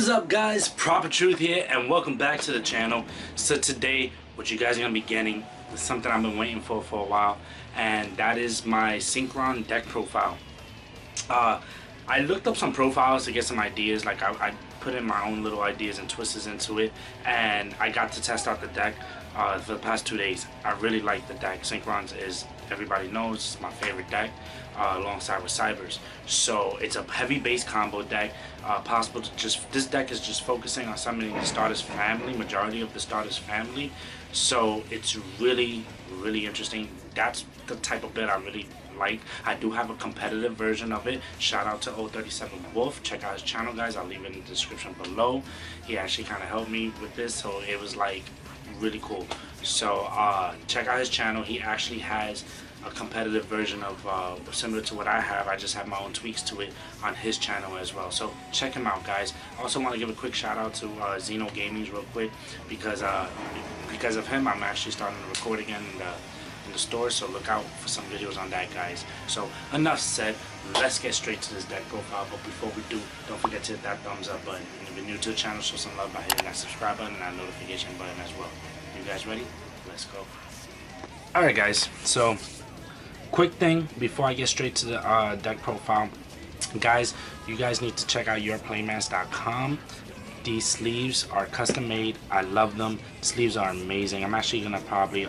is up, guys? Proper Truth here, and welcome back to the channel. So today what you guys are gonna be getting is something I've been waiting for a while, and that is my Synchron deck profile. I looked up some profiles to get some ideas. Like I put in my own little ideas and twists into it, and I got to test out the deck for the past 2 days. I really like the deck. Synchron's is, everybody knows, it's my favorite deck, alongside with Cybers. So it's a heavy base combo deck. Possible to just, this deck is just focusing on summoning the Stardust family, majority of the Stardust family. So it's really interesting. That's the type of build I really like. I do have a competitive version of it. Shout out to 037 Wolf. Check out his channel, guys. I'll leave it in the description below. He actually kind of helped me with this, so it was like really cool. So check out his channel. He actually has a competitive version of similar to what I have. I just have my own tweaks to it on his channel as well. So check him out, guys. I also want to give a quick shout out to Xeno Gamings real quick, because of him I'm actually starting to record again in the store, so look out for some videos on that, guys. So enough said, let's get straight to this deck profile. But before we do, don't forget to hit that thumbs up button, and if you're new to the channel, show some love by hitting that subscribe button and that notification button as well. You guys ready? Let's go. Alright, guys, so quick thing before I get straight to the deck profile, guys, you guys need to check out yourplaymats.com. These sleeves are custom made. I love them. Sleeves are amazing. I'm actually gonna probably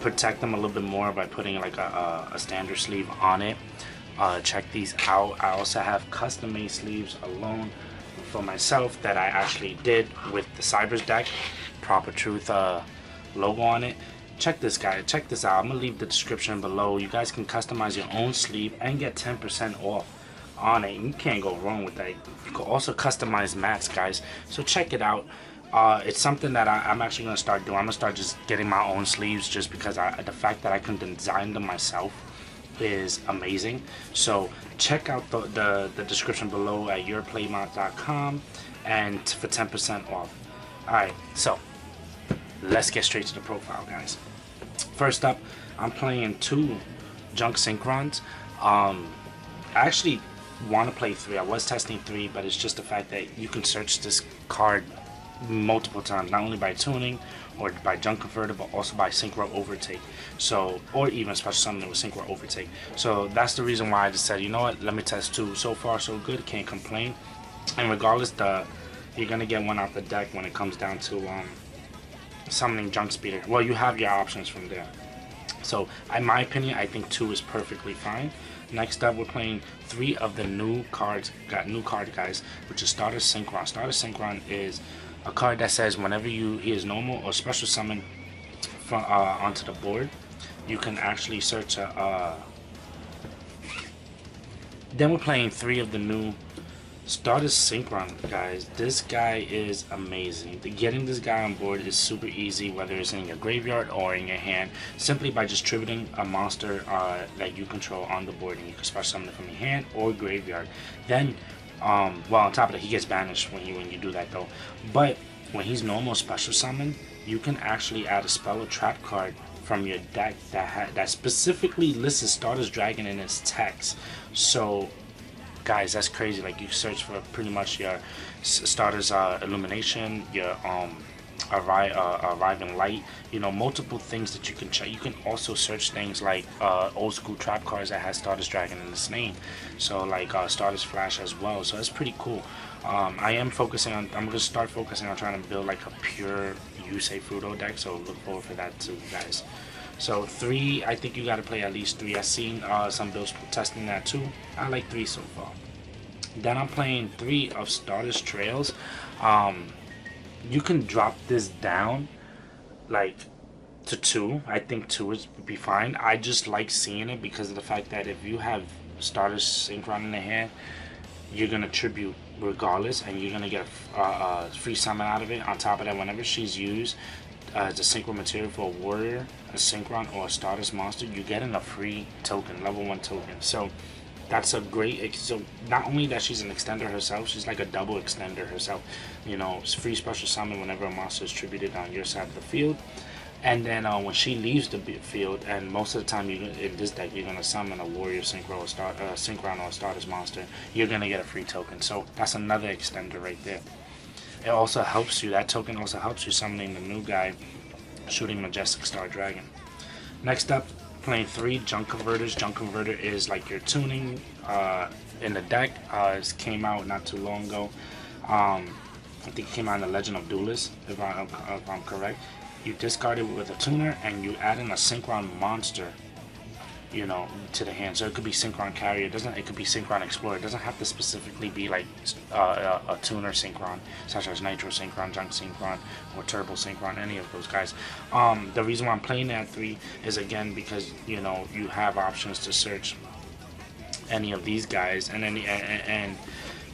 protect them a little bit more by putting like a standard sleeve on it. Check these out. I also have custom made sleeves alone for myself that I actually did with the Cybers deck. Proper Truth logo on it. Check this, guys. Check this out. I'm gonna leave the description below. You guys can customize your own sleeve and get 10% off on it. You can't go wrong with that. You can also customize mats, guys. So check it out. It's something that I'm actually gonna start doing. I'm gonna start just getting my own sleeves, just because the fact that I can design them myself is amazing. So check out the description below at yourplaymats.com and for 10% off. Alright, so let's get straight to the profile, guys. First up, I'm playing 2 junk Synchrons. I actually want to play 3. I was testing 3, but it's just the fact that you can search this card multiple times, not only by tuning or by junk converter, but also by synchro overtake. So, or even special summon with synchro overtake. So that's the reason why I just said, you know what, let me test 2. So far so good, can't complain. And regardless, you're gonna get one off the deck when it comes down to summoning junk speeder. Well, you have your options from there. So in my opinion, I think 2 is perfectly fine. Next up, we're playing 3 of the new cards. Got new card, guys, which is Stardust Synchron. Stardust Synchron is a card that says whenever he is normal or special summon from onto the board, you can actually search then we're playing 3 of the new Stardust Synchron, guys. This guy is amazing. Getting this guy on board is super easy, whether it's in your graveyard or in your hand, simply by just tributing a monster that you control on the board, and you can special summon it from your hand or graveyard. Then well, on top of that, he gets banished when you do that though. But when he's normal special summon, you can actually add a spell or trap card from your deck that specifically lists Stardust Dragon in its text. So guys, that's crazy. Like, you search for pretty much your Stardust Illumination, your Arriving Light, you know, multiple things that you can check. You can also search things like old school trap cards that has Stardust Dragon in its name, so like Stardust Flash as well. So it's pretty cool. I'm gonna start focusing on trying to build like a pure Yusei Fudo deck, so look forward for that too, guys. So 3, I think you got to play at least 3. I've seen some builds testing that too. I like 3 so far. Then I'm playing 3 of Stardust Trails. You can drop this down like to 2. I think 2 would be fine. I just like seeing it because of the fact that if you have Stardust Synchron in the hand, you're gonna tribute regardless, and you're gonna get a free summon out of it. On top of that, whenever she's used as a synchro material for a warrior, a Synchron, or a Stardust monster, you're getting a free token, level 1 token. So that's a great, so not only that she's an extender herself, she's like a double extender herself. You know, it's free special summon whenever a monster is tributed on your side of the field, And then when she leaves the field, and most of the time in this deck you're gonna summon a warrior synchro or synchron or a Stardust monster, you're gonna get a free token. So that's another extender right there. It also helps you. That token also helps you summoning the new guy, shooting Majestic Star Dragon. Next up, playing 3 Junk Converters. Junk Converter is like your tuning in the deck. It came out not too long ago. I think it came out in the Legend of Duelists, if I'm correct. You discard it with a tuner and you add in a Synchron monster, you know, to the hand. So it could be Synchron Carrier. It could be Synchron Explorer. It doesn't have to specifically be like a tuner Synchron, such as Nitro Synchron, Junk Synchron, or Turbo Synchron, any of those guys. The reason why I'm playing that 3 is, again, because, you know, you have options to search any of these guys and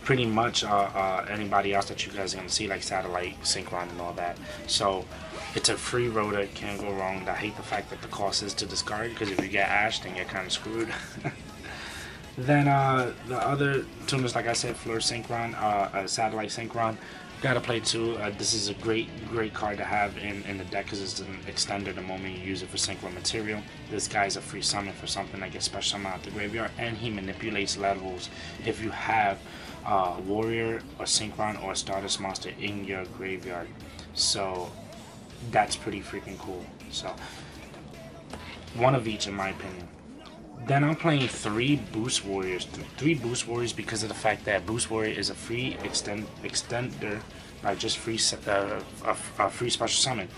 pretty much anybody else that you guys are going to see, like Satellite, Synchron, and all that. So it's a free rotor, can't go wrong. I hate the fact that the cost is to discard, because if you get Ash, then you're kind of screwed. Then the other tuners, like I said, Fleur Synchron, Satellite Synchron, gotta play 2. This is a great card to have in the deck, because it's an extender the moment you use it for Synchro material. This guy's a free summon for something that gets special summon out the graveyard, and he manipulates levels if you have Warrior or Synchron or a Stardust monster in your graveyard. So that's pretty freaking cool. So one of each, in my opinion. Then I'm playing 3 Boost Warriors. 3 Boost Warriors because of the fact that Boost Warrior is a free extender, like just free a free special summon.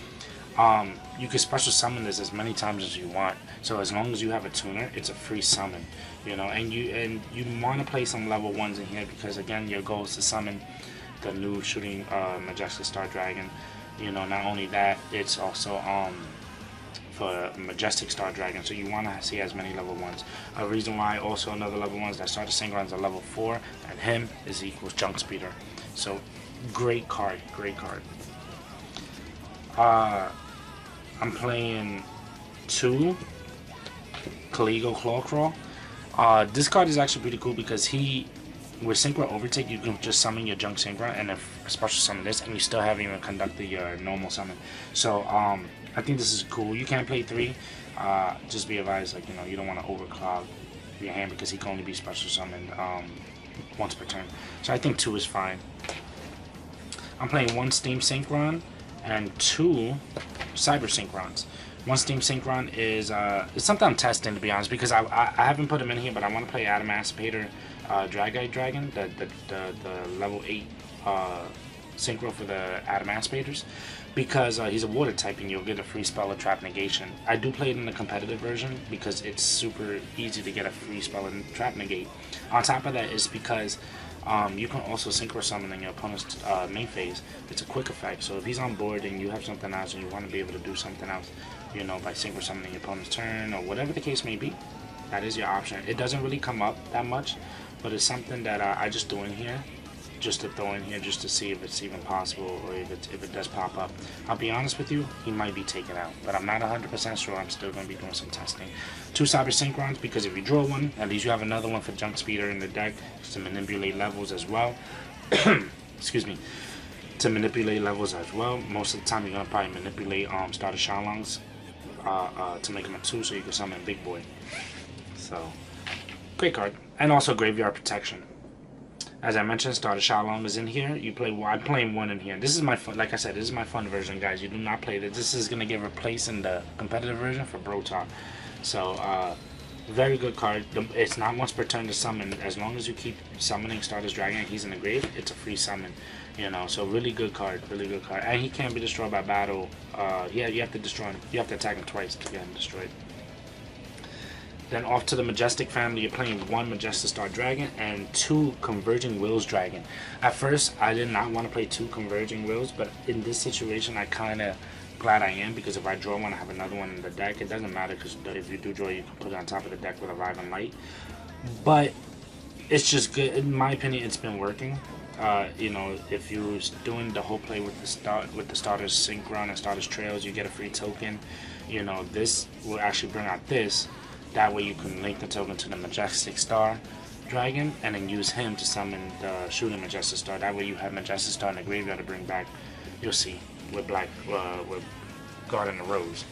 You can special summon this as many times as you want. So as long as you have a tuner, it's a free summon. You know, and you want to play some level 1s in here, because again, your goal is to summon the new shooting Majestic Star Dragon. You know, not only that, it's also for Majestic Star Dragon, so you want to see as many level 1s. A reason why also another level 1s that started Synchron is a level 4, and him is equals Junk Speeder. So great card, great card. I'm playing 2 Caligo Clawcrawl. This card is actually pretty cool because with Synchro Overtake, you can just summon your Junk Synchron and then special summon this, and you still haven't even conducted your normal summon. So I think this is cool. You can play 3. Just be advised, like, you know, you don't want to overcloud your hand, because he can only be special summoned once per turn. So I think 2 is fine. I'm playing 1 Steam Synchron and 2 Cyber Synchrons. 1 Steam Synchron is it's something I'm testing, to be honest, because I haven't put him in here, but I want to play Adamaspator Dragon, the level 8 synchro for the Adamaspaders, because he's a water type and you'll get a free spell of Trap Negation. I do play it in the competitive version because it's super easy to get a free spell of Trap Negate. On top of that is because you can also synchro summon in your opponent's main phase. It's a quick effect, so if he's on board and you have something else and you want to be able to do something else, you know, by synchro summoning your opponent's turn or whatever the case may be, that is your option. It doesn't really come up that much, but it's something that I just do in here, just to throw in here, just to see if it's even possible, or if it does pop up. I'll be honest with you, he might be taken out, but I'm not 100% sure. I'm still going to be doing some testing. 2 Cyber Synchrons, because if you draw one, at least you have another one for Junk Speeder in the deck to manipulate levels as well. Excuse me. To manipulate levels as well. Most of the time you're going to probably manipulate Stardust Shalongs to make them a 2, so you can summon Big Boy. So, great card. And also Graveyard Protection. As I mentioned, Stardust Shalom is in here. You play. I'm playing 1 in here. This is my fun. Like I said, this is my fun version, guys. You do not play this. This is gonna get replaced in the competitive version for Bro Talk. So, very good card. It's not once per turn to summon. As long as you keep summoning Stardust Dragon and he's in the grave, it's a free summon. You know, so really good card. Really good card. And he can't be destroyed by battle. Yeah, you have to destroy him. You have to attack him twice to get him destroyed. Then off to the Majestic family, you're playing 1 Majestic Star Dragon and 2 Converging Wills Dragon. At first, I did not want to play 2 Converging Wills, but in this situation, I kind of glad I am, because if I draw one, I have another one in the deck. It doesn't matter, because if you do draw, you can put it on top of the deck with a Vive and Light. But it's just good. In my opinion, it's been working. You know, if you're doing the whole play with the Stardust Synchron and Stardust Trails, you get a free token. You know, this will actually bring out this. That way you can link the token to the Majestic Star Dragon and then use him to summon the shooting Majestic Star. That way you have Majestic Star in the graveyard to bring back. You'll see with Garden of Rose.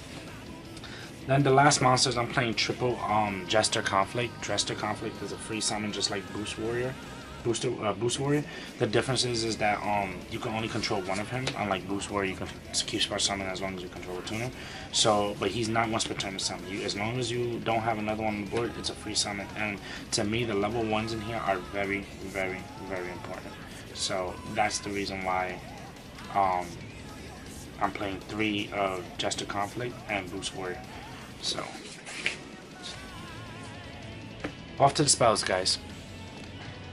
Then the last monsters, I'm playing triple Jester Conflict. Jester Conflict is a free summon just like Boost Warrior. Boost Warrior. The difference is that you can only control one of him. Unlike Boost Warrior, you can keep special summon as long as you control a tuner. So, but he's not once per turn to summon. As long as you don't have another one on the board, it's a free summon. And to me, the level 1s in here are very, very, very important. So that's the reason why I'm playing 3 of Jester Conflict and Boost Warrior. So off to the spells, guys.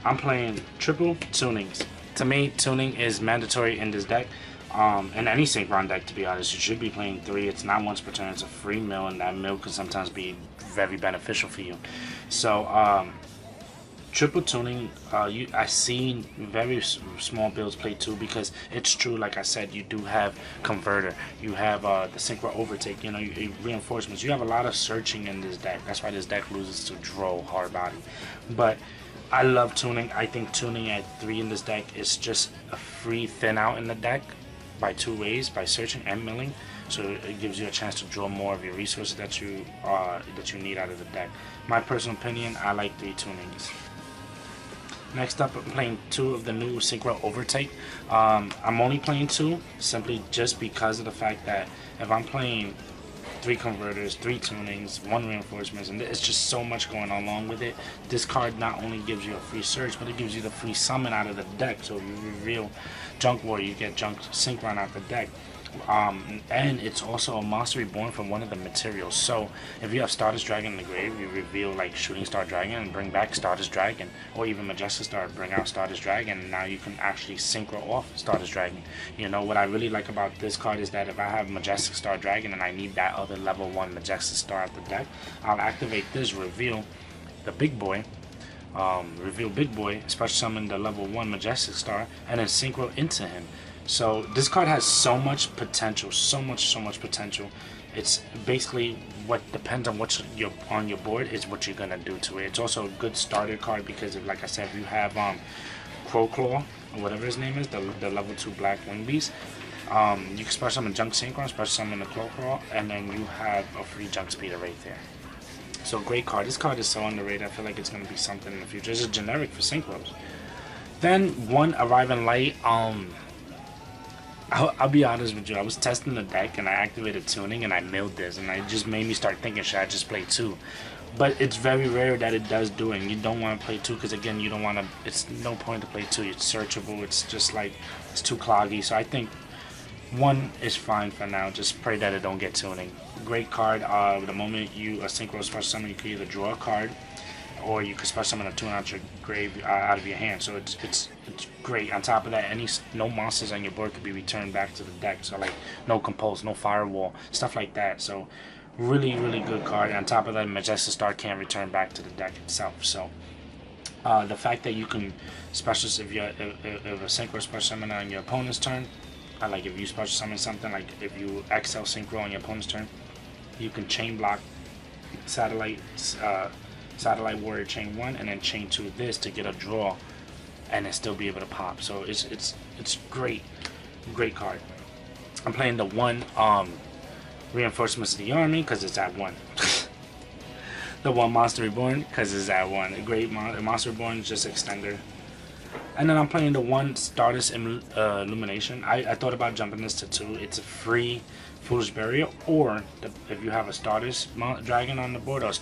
I'm playing triple tunings. To me, tuning is mandatory in this deck. In any Synchron deck, to be honest, you should be playing 3. It's not once per turn. It's a free mill, and that mill can sometimes be very beneficial for you. So triple tuning, I've seen very small builds play 2 because it's true. Like I said, you do have converter, you have the synchro overtake, you know, reinforcements. You have a lot of searching in this deck. That's why this deck loses to draw hard body. But I love tuning. I think tuning at 3 in this deck is just a free thin out in the deck by 2 ways, by searching and milling. So it gives you a chance to draw more of your resources that you need out of the deck. My personal opinion, I like 3 tunings. Next up, I'm playing 2 of the new Synchro Overtake. I'm only playing 2 simply just because of the fact that if I'm playing 3 converters, 3 tunings, 1 reinforcements, and it's just so much going on along with it. This card not only gives you a free search, but it gives you the free summon out of the deck. So if you reveal Junk Warrior, you get Junk Synchron out the deck. And it's also a monster reborn from one of the materials. So if you have Stardust Dragon in the grave, you reveal like Shooting Star Dragon and bring back Stardust Dragon, or even Majestic Star, bring out Stardust Dragon, and now you can actually synchro off Stardust Dragon. You know what I really like about this card is that if I have Majestic Star Dragon and I need that other level 1 Majestic Star at the deck, I'll activate this, reveal the big boy, special summon the level 1 Majestic Star, and then synchro into him. So this card has so much potential, so much potential. It's basically what depends on what's on your board is what you're gonna do to it. It's also a good starter card because, if, like I said, if you have Crowclaw or whatever his name is, the level 2 Black Wing Beast, you can special summon Junk Synchron, special summon the Crowclaw, and then you have a free Junk Speeder right there. So great card. This card is so underrated. I feel like it's gonna be something in the future. It's a generic for synchros. Then 1 Arriving Light. I'll be honest with you, I was testing the deck and I activated tuning and I milled this, and it just made me start thinking, should I just play 2? But it's very rare that it does do it, and you don't want to play 2 because, again, you don't want to, it's no point to play 2. It's searchable, it's just like, it's too cloggy. So I think 1 is fine for now. Just pray that it don't get tuning. Great card. The moment you synchro special summon, you can either draw a card, or you can special summon a tune out your grave, out of your hand. So it's great. On top of that, no monsters on your board could be returned back to the deck. So like no compulse, no firewall, stuff like that. So really good card. On top of that, Majestic Star can't return back to the deck itself. So the fact that you can special, if a synchro special summon on your opponent's turn, like if you special summon something, like if you XL synchro on your opponent's turn, you can chain block Satellite Warrior chain 1 and then chain 2 this to get a draw and then still be able to pop. So it's great card. I'm playing the 1 Reinforcements of the Army because it's at 1. The 1 Monster Reborn because it's at 1. A great Monster Reborn is just extender. And then I'm playing the 1 Stardust Illumination. I thought about jumping this to 2. It's a free Foolish Barrier, or if you have a Stardust Dragon on the board, or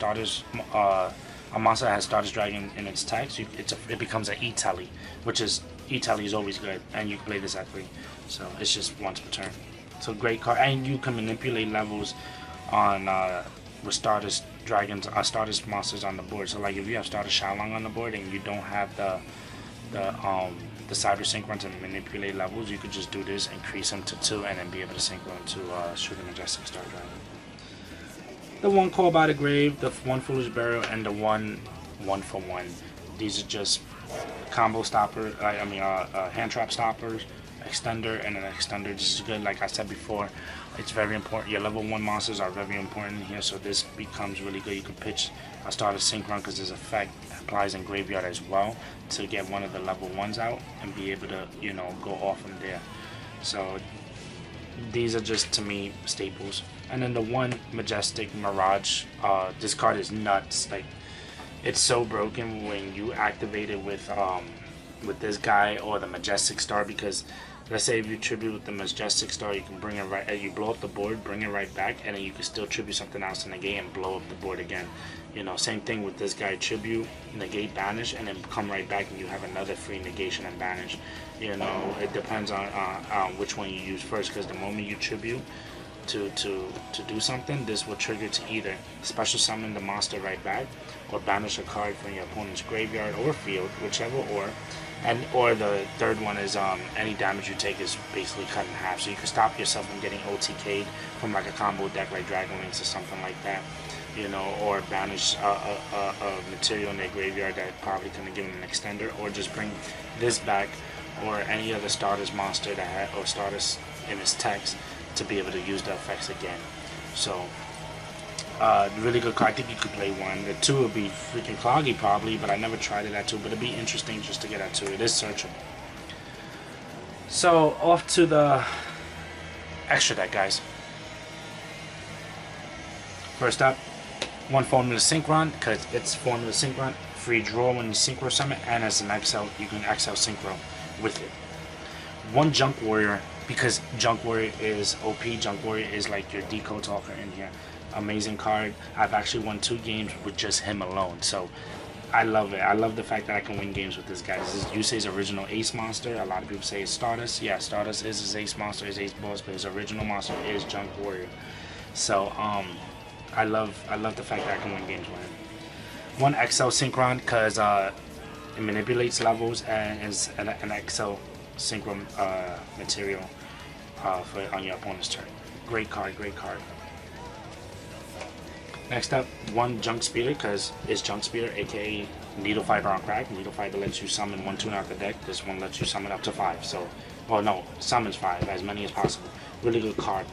a monster that has Stardust Dragon in its tags, it becomes an E-Tally, which is, E-Tally is always good, and you can play this at 3. So it's just once per turn. So great card, and you can manipulate levels on with Stardust Dragons, Stardust monsters on the board. So like if you have Stardust Shalong on the board and you don't have the Cyber Synchron to manipulate levels, you could just do this, increase them to 2, and then be able to synchro to shoot a Majestic Star Dragon. The 1 Call by the Grave, the 1 Foolish Burial, and the 1 for 1. These are just combo stopper, hand trap stoppers, extender, and an extender. This is good. Like I said before, it's very important. Your level 1 monsters are very important here, so this becomes really good. You can pitch a Stardust Synchron because this effect applies in graveyard as well to get one of the level 1s out and be able to, go off from there. So these are just, to me, staples. And then the one Majestic Mirage, this card is nuts. Like, it's so broken when you activate it with this guy or the Majestic Star, because let's say if you tribute with the Majestic Star, you can bring it right, you blow up the board, bring it right back, and then you can still tribute something else in the game and blow up the board again. You know, same thing with this guy, tribute, negate, banish, and then come right back and you have another free negation and banish. You know, it depends on which one you use first, because the moment you tribute to do something, this will trigger to either special summon the monster right back, or banish a card from your opponent's graveyard or field, whichever, or the third one is any damage you take is basically cut in half, so you can stop yourself from getting OTK'd from like a combo deck like Dragon Links or something like that, you know, or banish a material in their graveyard that probably couldn't give them an extender, or just bring this back or any other Stardust monster that had, or Stardust in its text, to be able to use the effects again. So really good card. I think you could play one. The two would be freaking cloggy probably, but I never tried it at two, but it'd be interesting just to get at two. It is searchable. So off to the extra deck, guys. First up, one Formula Synchron, because it's Formula Synchron, free draw when you Synchro summon, and as an XL, you can XL Synchro with it. One Junk Warrior, because Junk Warrior is OP. Junk Warrior is like your Decode Talker in here. Amazing card. I've actually won 2 games with just him alone, so I love it. I love the fact that I can win games with this guy. This is Yusei's original ace monster. A lot of people say it's Stardust. Yeah, Stardust is his ace monster, his ace boss, but his original monster is Junk Warrior. So I love the fact that I can win games with him. One XL Synchron, because it manipulates levels and is an XL Synchron material on your opponent's turn. Great card, great card. Next up, one Junk Speeder, because it's Junk Speeder, aka Needle Fiber on Crack. Needle Fiber lets you summon 1 tune out the deck. This one lets you summon up to 5. So, well, no, summons 5, as many as possible. Really good card,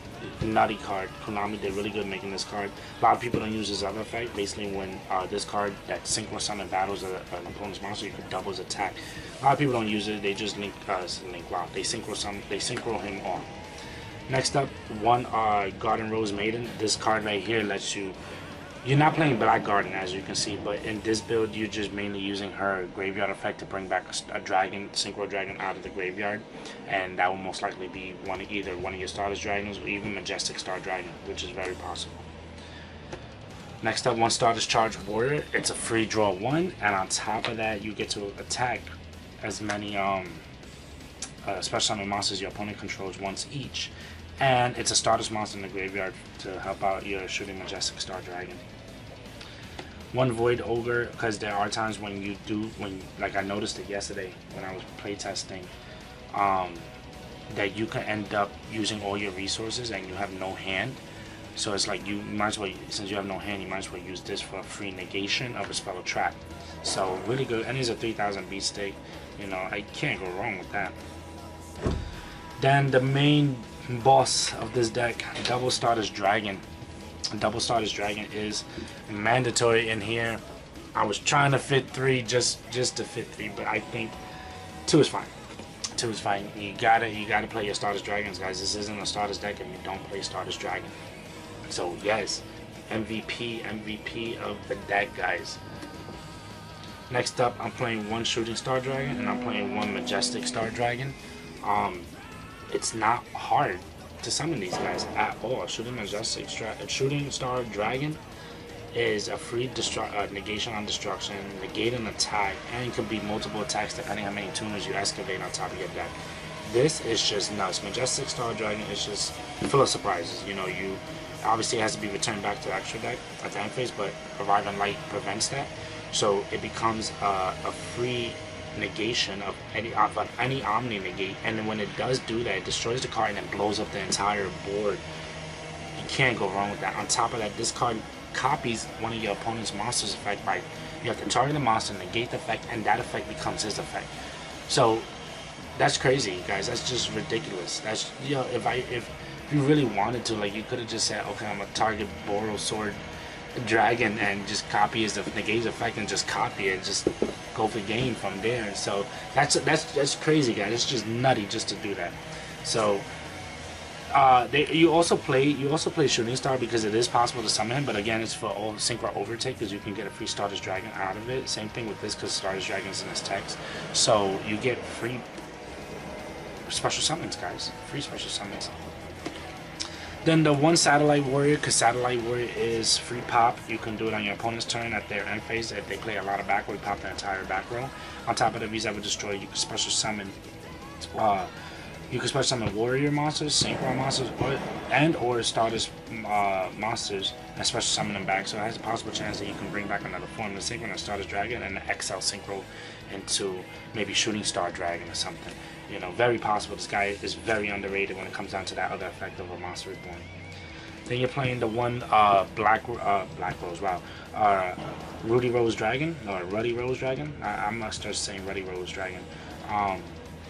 nutty card. Konami did really good making this card. A lot of people don't use this other effect. Basically, when this card that Synchro Summon battles an opponent's monster, you can double his attack. A lot of people don't use it. They just link lock. They synchro him on. Next up, one Garden Rose Maiden. This card right here lets you. You're not playing Black Garden, as you can see, but in this build, you're just mainly using her graveyard effect to bring back a dragon, Synchro Dragon, out of the graveyard, and that will most likely be either one of your Stardust Dragons or even Majestic Star Dragon, which is very possible. Next up, one Stardust Charge Warrior. It's a free draw 1, and on top of that, you get to attack as many special summon monsters your opponent controls once each, and it's a Stardust monster in the graveyard to help out your shooting Majestic Star Dragon. One Void Ogre, because there are times when like I noticed it yesterday when I was playtesting, that you can end up using all your resources and you have no hand. So it's like you might as well, since you have no hand, you might as well use this for a free negation of a spell or trap. So really good, and it's a 3000 beat stake. You know, I can't go wrong with that. Then the main boss of this deck, Double Stardust Dragon. Double Stardust Dragon is mandatory in here. I was trying to fit 3 just to fit 3, but I think 2 is fine. 2 is fine. You gotta play your Stardust Dragons, guys. This isn't a Stardust deck if you don't play Stardust Dragon. So yes, MVP of the deck, guys. Next up, I'm playing one Shooting Star Dragon and I'm playing one Majestic Star Dragon. It's not hard to summon these guys at all. Shooting Star Dragon is a free negation on destruction, negate an attack, and it could be multiple attacks depending on how many tuners you excavate on top of your deck. This is just nuts. Majestic Star Dragon is just full of surprises. You know, you obviously it has to be returned back to the extra deck at the end phase, but Arrive and Light prevents that, so it becomes a free negation of any Omni negate, and then when it does do that, it destroys the card and then blows up the entire board. You can't go wrong with that. On top of that, this card copies one of your opponent's monster's effect by you have to target the monster, negate the effect, and that effect becomes his effect. So that's crazy, guys. That's just ridiculous. That's, you know, if you really wanted to, like, you could have just said, okay, I'm gonna target Boros Sword Dragon and just copy his negate effect and just copy it, just go for game from there. So that's crazy, guys. It's just nutty just to do that. So You also play Shooting Star because it is possible to summon him, but again, it's for all Synchron Overtake because you can get a free Stardust Dragon out of it. Same thing with this because Stardust Dragon is in his text, so you get free special summons, guys. Free special summons. Then the one Satellite Warrior, because Satellite Warrior is free pop. You can do it on your opponent's turn at their end phase. If they play a lot of back row, you pop the entire back row. On top of that, if he's ever destroyed, you can special summon. You can special summon Warrior monsters, Synchron monsters, or Stardust monsters, and special summon them back. So it has a possible chance that you can bring back another form of Synchron, a Stardust Dragon, and an XL Synchro into maybe Shooting Star Dragon or something. You know, very possible. This guy is very underrated when it comes down to that other effect of a monster reborn. Then you're playing the one Black Rose, wow, Rudy Rose Dragon, or Ruddy Rose Dragon. I must start saying Ruddy Rose Dragon.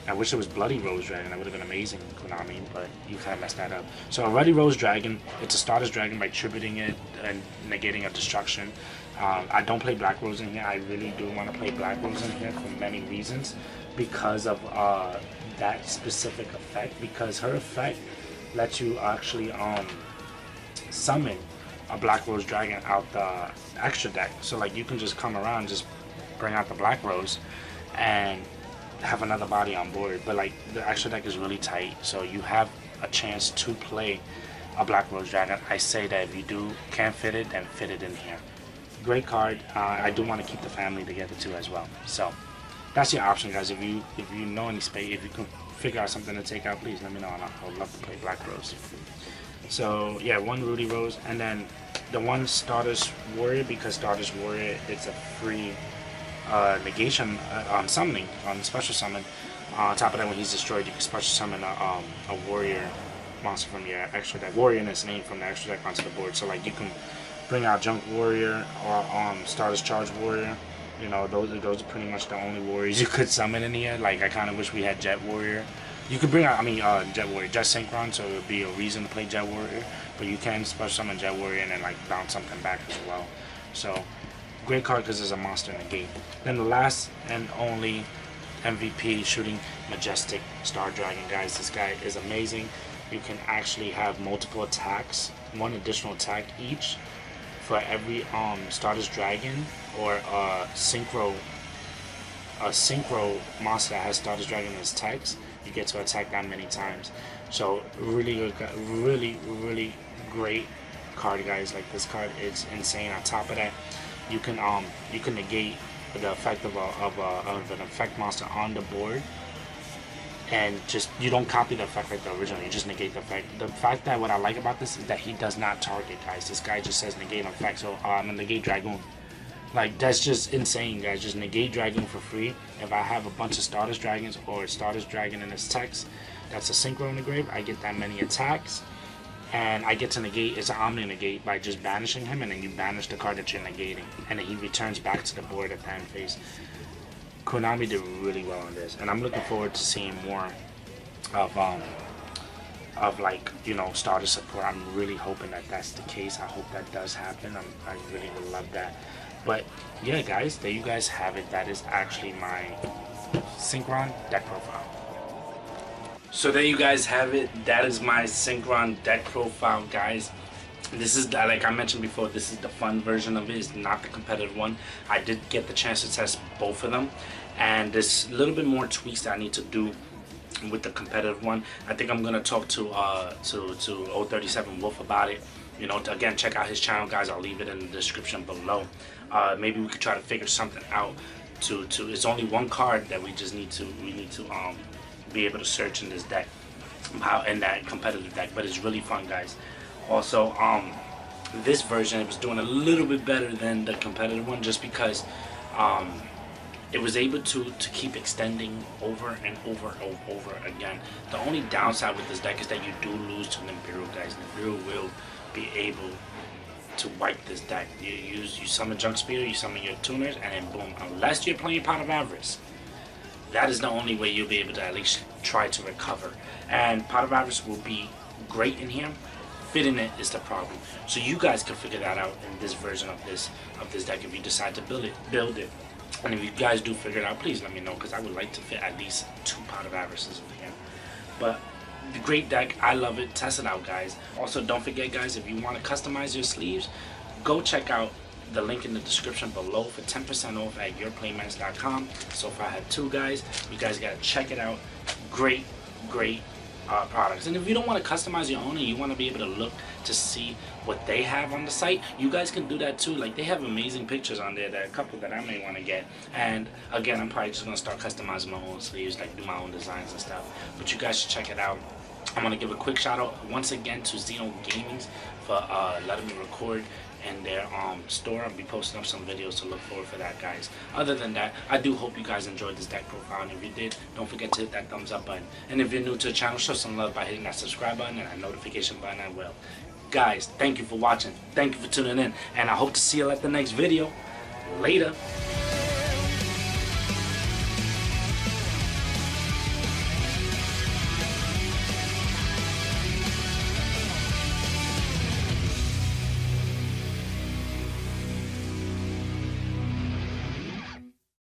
I wish it was Bloody Rose Dragon. That would have been amazing, Konami, but you kind of messed that up. So a Ruddy Rose Dragon, it's a Stardust Dragon by tributing it and negating a destruction. I don't play Black Rose in here. I really do want to play Black Rose in here for many reasons because of that specific effect. Because her effect lets you actually summon a Black Rose Dragon out the extra deck. So like you can just come around, just bring out the Black Rose, and have another body on board. But like the extra deck is really tight, so you have a chance to play a Black Rose Dragon. I say that if you can fit it, then fit it in here. Great card. I do want to keep the family together too as well. So that's your option, guys. If you know any space, if you can figure out something to take out, please let me know, and I would love to play Black Rose. So yeah, one Rudy Rose, and then the one Stardust Warrior, because Stardust Warrior, it's a free negation on summoning, on special summon. On top of that, when he's destroyed, you can special summon a warrior monster from your extra deck. Warrior in its name from the extra deck onto the board. So like you can bring out Junk Warrior or Stardust Charge Warrior. You know, those are pretty much the only warriors you could summon in here. Like I kind of wish we had Jet Warrior. You could bring out, Jet Warrior, Jet Synchron, so it would be a reason to play Jet Warrior. But you can special summon Jet Warrior and then like bounce something back as well. So great card because there's a monster in the gate. Then the last and only MVP, Shooting Majestic Star Dragon, guys. This guy is amazing. You can actually have multiple attacks, one additional attack each for every Stardust Dragon or Synchro monster that has Stardust Dragon in its text. You get to attack that many times. So really good, really great card, guys. Like this card is insane. On top of that, you can negate the effect of an effect monster on the board, and just you don't copy the effect like the original. You just negate the effect. The fact that what I like about this is that he does not target, guys. This guy just says negate effect. So I'm gonna negate Dragoon. Like that's just insane, guys. Just negate Dragoon for free. If I have a bunch of Stardust Dragons or Stardust Dragon in its text, that's a Synchro in the grave. I get that many attacks. And I get to negate, it's an Omni negate by just banishing him, and then you banish the card that you're negating, and then he returns back to the board at the end phase. Konami did really well on this, and I'm looking forward to seeing more of like, you know, Stardust support. I'm really hoping that that's the case. I hope that does happen. I really would love that. But yeah, guys, there you guys have it. That is actually my Synchron deck profile. So there you guys have it. That is my Synchron deck profile, guys. This is, like I mentioned before, this is the fun version of it. It's not the competitive one. I did get the chance to test both of them, and there's a little bit more tweaks that I need to do with the competitive one. I think I'm gonna talk to 037 Wolf about it. You know, again, check out his channel, guys. I'll leave it in the description below. Maybe we could try to figure something out. It's only one card that we need to be able to search in this deck, in that competitive deck, but it's really fun, guys. Also, this version, it was doing a little bit better than the competitive one, just because it was able to keep extending over and over and over again. The only downside with this deck is that you do lose to Nibiru, guys. Nibiru will be able to wipe this deck. You summon Junk Speeder, you summon your tuners, and then boom. Unless you're playing Pot of Avarice, that is the only way you'll be able to at least try to recover. And Pot of Avarice will be great in here. Fitting it is the problem. So you guys can figure that out in this version of this deck if you decide to build it. And if you guys do figure it out, please let me know, because I would like to fit at least 2 Pot of Avarices in here. But Great deck. I love it. Test it out, guys. Also, don't forget, guys, if you want to customize your sleeves, go check out the link in the description below for 10% off at yourplaymats.com. So far I have 2, guys. You guys gotta check it out. Great products. And if you don't want to customize your own and you want to be able to look to see what they have on the site, you guys can do that too. Like, they have amazing pictures on there, that a couple that I may want to get. And again, I'm probably just gonna start customizing my own sleeves, like do my own designs and stuff. But you guys should check it out. I want to give a quick shout out once again to Xeno Gamings for letting me record in their store. I'll be posting up some videos, to look forward for that, guys. Other than that, I do hope you guys enjoyed this deck profile, and if you did, don't forget to hit that thumbs up button. And if you're new to the channel, show some love by hitting that subscribe button and that notification button as well. Guys, thank you for watching, thank you for tuning in, and I hope to see you at the next video. Later.